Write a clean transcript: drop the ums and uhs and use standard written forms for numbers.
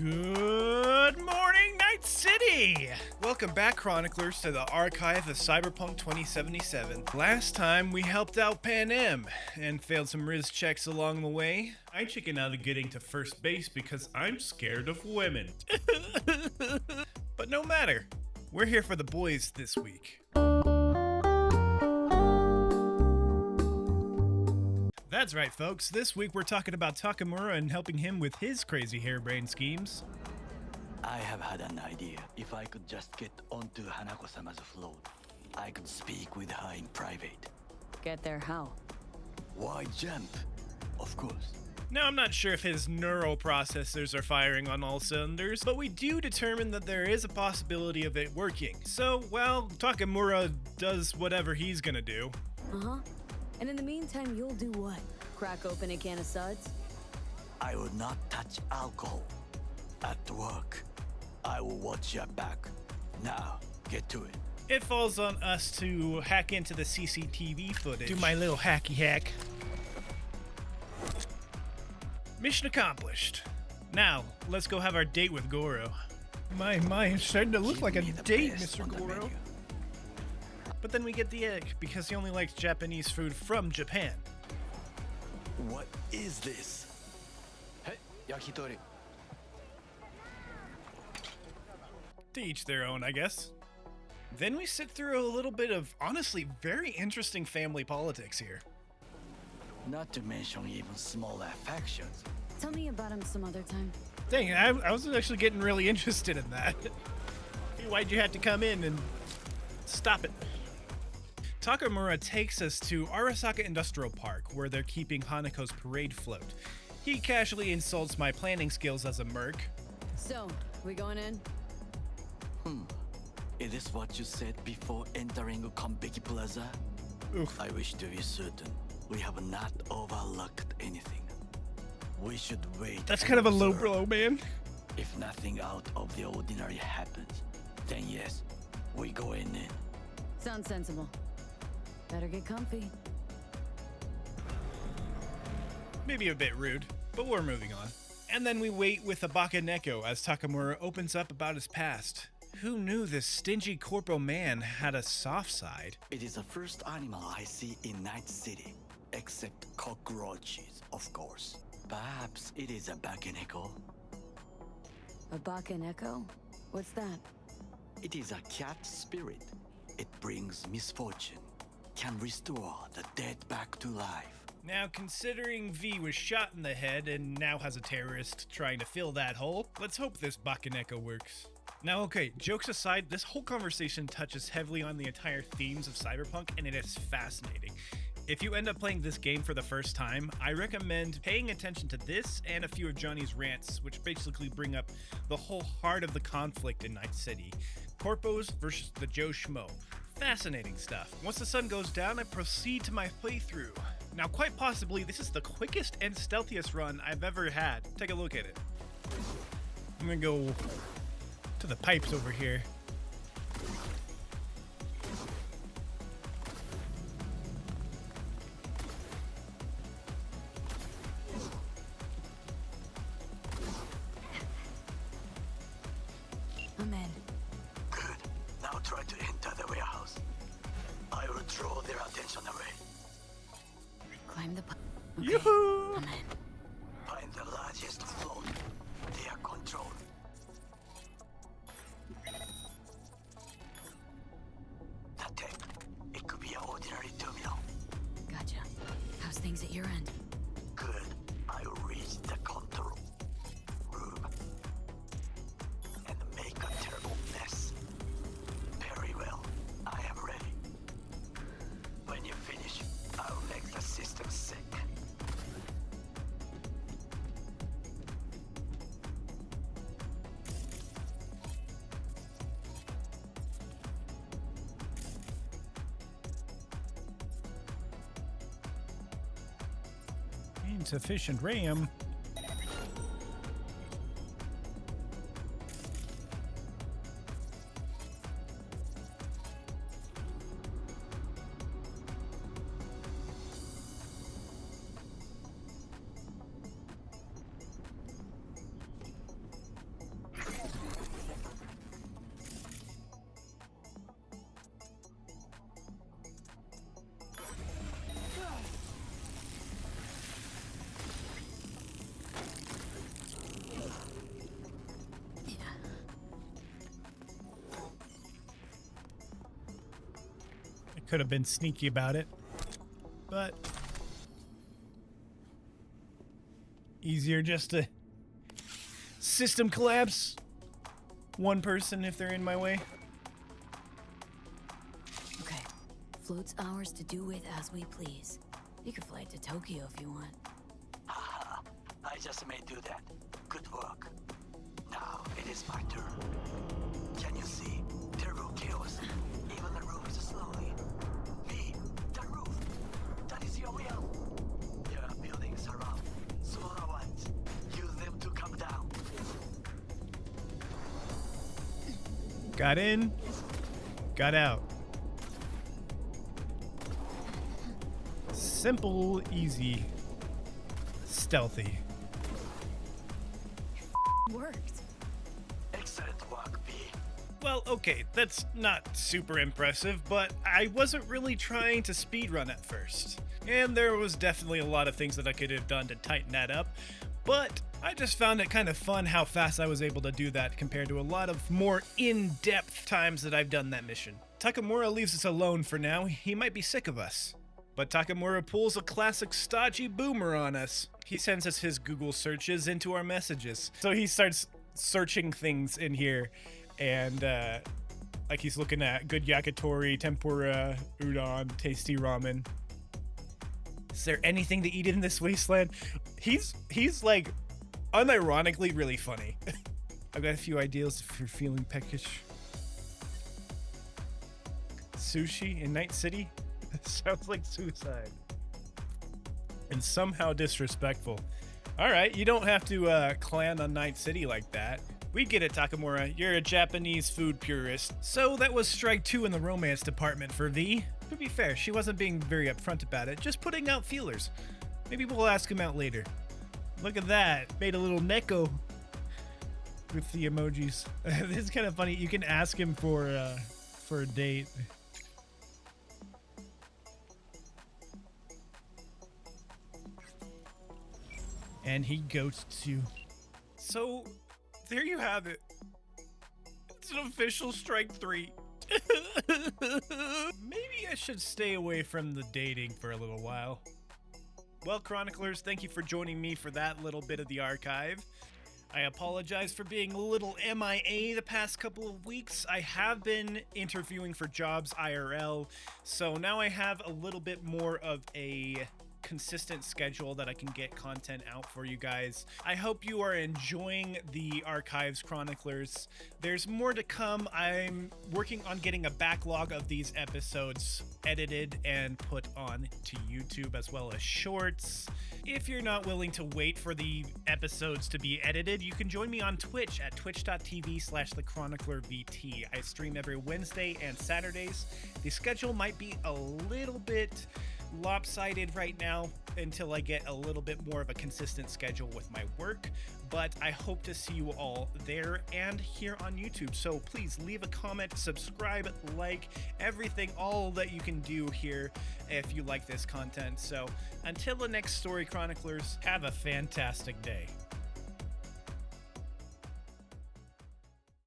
Good morning, Night City! Welcome back, Chroniclers, to the archive of Cyberpunk 2077. Last time, we helped out Pan Am and failed some Riz checks along the way. I chicken out of getting to first base because I'm scared of women. But no matter, we're here for the boys this week. That's right, folks. This week we're talking about Takemura and helping him with his crazy harebrained schemes. I have had an idea. If I could just get onto Hanako-sama's float, I could speak with her in private. Get there how? Why jump? Of course. Now, I'm not sure if his neural processors are firing on all cylinders, but we do determine that there is a possibility of it working. So, well, Takemura does whatever he's gonna do. Uh-huh. And in the meantime, you'll do what? Crack open a can of suds? I will not touch alcohol. At work, I will watch your back. Now, get to it. It falls on us to hack into the CCTV footage. Do my little hacky hack. Mission accomplished. Now, let's go have our date with Goro. My, it's starting to look Give like a me the date, best Mr. on the Goro. menu. But then we get the egg, because he only likes Japanese food from Japan. What is this? Hey, yakitori. To each their own, I guess. Then we sit through a little bit of, honestly, very interesting family politics here. Not to mention even smaller factions. Tell me about him some other time. Dang, I was actually getting really interested in that. Hey, why'd you have to come in and stop it? Takemura takes us to Arasaka Industrial Park, where they're keeping Hanako's parade float. He casually insults my planning skills as a merc. So, we going in? Is this what you said before entering Konbeki Plaza? Oof. I wish to be certain we have not overlooked anything. We should wait. That's and kind of a low observe. blow, man. If nothing out of the ordinary happens, then yes, we go in. Sounds sensible. Better get comfy. Maybe a bit rude, but we're moving on. And then we wait with a Bakeneko as Takemura opens up about his past. Who knew this stingy corpo man had a soft side? It is the first animal I see in Night City, except cockroaches, of course. Perhaps it is a Bakeneko. A Bakeneko? What's that? It is a cat spirit. It brings misfortune, can restore the dead back to life. Now, considering V was shot in the head and now has a terrorist trying to fill that hole, let's hope this Bakeneko works. Now, okay, jokes aside, this whole conversation touches heavily on the entire themes of Cyberpunk, and it is fascinating. If you end up playing this game for the first time, I recommend paying attention to this and a few of Johnny's rants, which basically bring up the whole heart of the conflict in Night City. Corpos versus the Joe Schmo. Fascinating stuff. Once the sun goes down, I proceed to my playthrough. Now, quite possibly, this is the quickest and stealthiest run I've ever had. Take a look at it. I'm gonna go to the pipes over here. I'm in. Good. Now try to enter the warehouse. I will draw their attention away. Climb the okay. Yoo-hoo! I'm in. Find the largest float. They are controlled. That it could be an ordinary terminal. Gotcha. How's things at your end? Good. I will reach the control room and make a terrible mess. Very well. I am ready. When you finish, I will make the system sick. Insufficient RAM. Could have been sneaky about it, but easier just to system collapse one person if they're in my way. Okay. Float's ours to do with as we please. You can fly to Tokyo if you want. Haha, I just may do that. Good work. Now it is my turn. Can you see? Terrible chaos. Even the roof is slowly. Me, the roof. That is your will. There are buildings around. Smaller ones. Use them to come down. Got in, got out. Simple, easy, stealthy. Worked. Excellent work, B. Well, okay, that's not super impressive, but I wasn't really trying to speedrun at first. And there was definitely a lot of things that I could have done to tighten that up, but I just found it kind of fun how fast I was able to do that compared to a lot of more in-depth times that I've done that mission. Takemura leaves us alone for now. He might be sick of us. But Takemura pulls a classic stodgy boomer on us. He sends us his Google searches into our messages. So he starts searching things in here, and like he's looking at good yakitori, tempura, udon, tasty ramen. Is there anything to eat in this wasteland? He's like unironically really funny. I've got a few ideas if you're feeling peckish. Sushi in Night City? Sounds like suicide. And somehow disrespectful. Alright, you don't have to clan on Night City like that. We get it, Takemura. You're a Japanese food purist. So that was strike 2 in the romance department for V. To be fair, she wasn't being very upfront about it, just putting out feelers. Maybe we'll ask him out later. Look at that. Made a little neko with the emojis. This is kind of funny. You can ask him for a date. And he ghosts you. So, there you have it. It's an official strike 3. Maybe I should stay away from the dating for a little while. Well, Chroniclers, thank you for joining me for that little bit of the archive. I apologize for being a little MIA the past couple of weeks. I have been interviewing for jobs IRL, so now I have a little bit more of a consistent schedule that I can get content out for you guys. I hope you are enjoying the archives, Chroniclers. There's more to come. I'm working on getting a backlog of these episodes edited and put on to YouTube as well as shorts. If you're not willing to wait for the episodes to be edited, you can join me on Twitch at twitch.tv/thechroniclervt. I stream every Wednesday and Saturdays. The schedule might be a little bit lopsided right now until I get a little bit more of a consistent schedule with my work, but I hope to see you all there and here on YouTube. So please leave a comment, subscribe, like, everything, all that you can do here if you like this content. So until the next story, Chroniclers, have a fantastic day.